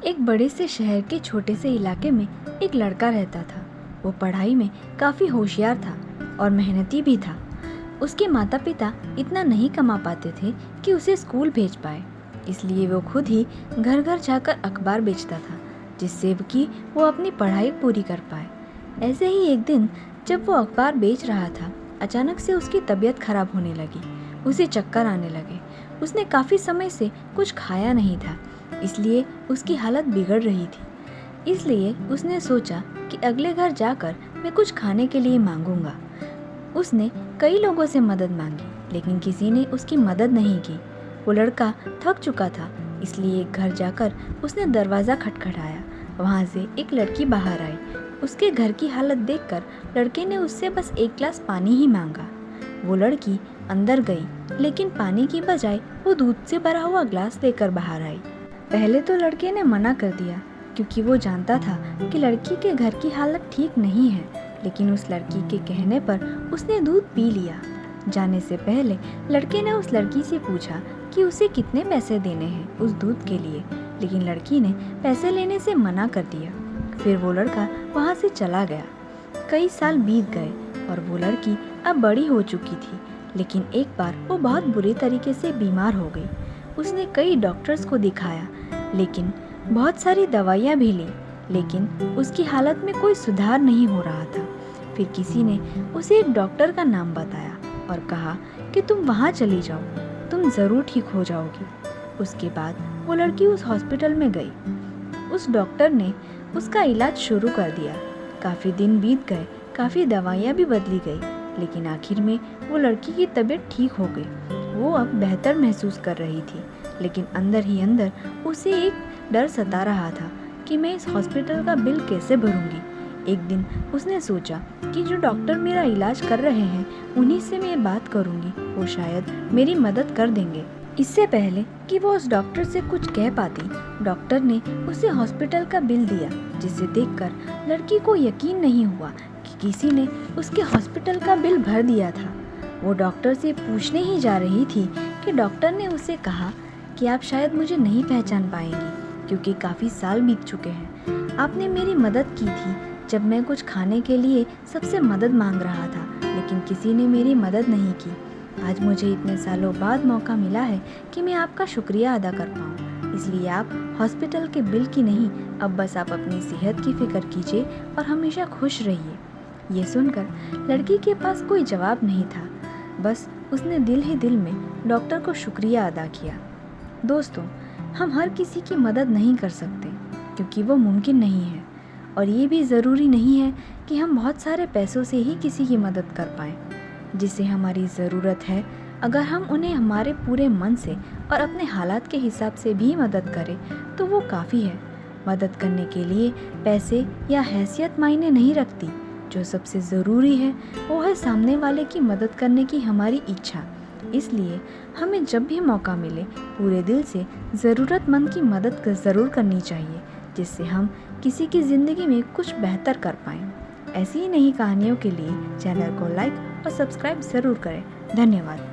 एक बड़े से शहर के छोटे से इलाके में एक लड़का रहता था। वो पढ़ाई में काफ़ी होशियार था और मेहनती भी था। उसके माता पिता इतना नहीं कमा पाते थे कि उसे स्कूल भेज पाए, इसलिए वो खुद ही घर घर जाकर अखबार बेचता था, जिससे कि वो अपनी पढ़ाई पूरी कर पाए। ऐसे ही एक दिन जब वो अखबार बेच रहा था, अचानक से उसकी तबीयत खराब होने लगी। उसे चक्कर आने लगे। उसने काफ़ी समय से कुछ खाया नहीं था, इसलिए उसकी हालत बिगड़ रही थी। इसलिए उसने सोचा कि अगले घर जाकर मैं कुछ खाने के लिए मांगूंगा। उसने कई लोगों से मदद मांगी, लेकिन किसी ने उसकी मदद नहीं की। वो लड़का थक चुका था, इसलिए एक घर जाकर उसने दरवाज़ा खटखटाया। वहाँ से एक लड़की बाहर आई। उसके घर की हालत देखकर लड़के ने उससे बस एक गिलास पानी ही मांगा। वो लड़की अंदर गई, लेकिन पानी की बजाय वो दूध से भरा हुआ गिलास लेकर बाहर आई। पहले तो लड़के ने मना कर दिया, क्योंकि वो जानता था कि लड़की के घर की हालत ठीक नहीं है, लेकिन उस लड़की के कहने पर उसने दूध पी लिया। जाने से पहले लड़के ने उस लड़की से पूछा कि उसे कितने पैसे देने हैं उस दूध के लिए, लेकिन लड़की ने पैसे लेने से मना कर दिया। फिर वो लड़का वहाँ से चला गया। कई साल बीत गए और वो लड़की अब बड़ी हो चुकी थी, लेकिन एक बार वो बहुत बुरी तरीके से बीमार हो गई। उसने कई डॉक्टर्स को दिखाया, लेकिन बहुत सारी दवाइयाँ भी ली, लेकिन उसकी हालत में कोई सुधार नहीं हो रहा था। फिर किसी ने उसे एक डॉक्टर का नाम बताया और कहा कि तुम वहाँ चली जाओ, तुम ज़रूर ठीक हो जाओगी। उसके बाद वो लड़की उस हॉस्पिटल में गई। उस डॉक्टर ने उसका इलाज शुरू कर दिया। काफ़ी दिन बीत गए, काफ़ी दवाइयाँ भी बदली गई, लेकिन आखिर में वो लड़की की तबीयत ठीक हो गई। वो अब बेहतर महसूस कर रही थी, लेकिन अंदर ही अंदर उसे एक डर सता रहा था कि मैं इस हॉस्पिटल का बिल कैसे भरूंगी। एक दिन उसने सोचा कि जो डॉक्टर मेरा इलाज कर रहे हैं उन्हीं से मैं बात करूंगी, वो शायद मेरी मदद कर देंगे। इससे पहले कि वो उस डॉक्टर से कुछ कह पाती, डॉक्टर ने उसे हॉस्पिटल का बिल दिया, जिसे देखकर लड़की को यकीन नहीं हुआ कि किसी ने उसके हॉस्पिटल का बिल भर दिया था। वो डॉक्टर से पूछने ही जा रही थी कि डॉक्टर ने उसे कहा कि आप शायद मुझे नहीं पहचान पाएंगी, क्योंकि काफ़ी साल बीत चुके हैं। आपने मेरी मदद की थी जब मैं कुछ खाने के लिए सबसे मदद मांग रहा था, लेकिन किसी ने मेरी मदद नहीं की। आज मुझे इतने सालों बाद मौका मिला है कि मैं आपका शुक्रिया अदा कर पाऊँ। इसलिए आप हॉस्पिटल के बिल की नहीं, अब बस आप अपनी सेहत की फिक्र कीजिए और हमेशा खुश रहिए। ये सुनकर लड़की के पास कोई जवाब नहीं था, बस उसने दिल ही दिल में डॉक्टर को शुक्रिया अदा किया। दोस्तों, हम हर किसी की मदद नहीं कर सकते, क्योंकि वो मुमकिन नहीं है, और ये भी ज़रूरी नहीं है कि हम बहुत सारे पैसों से ही किसी की मदद कर पाएँ। जिसे हमारी ज़रूरत है, अगर हम उन्हें हमारे पूरे मन से और अपने हालात के हिसाब से भी मदद करें तो वो काफ़ी है। मदद करने के लिए पैसे या हैसियत मायने नहीं रखती। जो सबसे ज़रूरी है वो है सामने वाले की मदद करने की हमारी इच्छा। इसलिए हमें जब भी मौका मिले पूरे दिल से ज़रूरतमंद की मदद ज़रूर करनी चाहिए, जिससे हम किसी की ज़िंदगी में कुछ बेहतर कर पाएँ। ऐसी ही नई कहानियों के लिए चैनल को लाइक और सब्सक्राइब ज़रूर करें। धन्यवाद।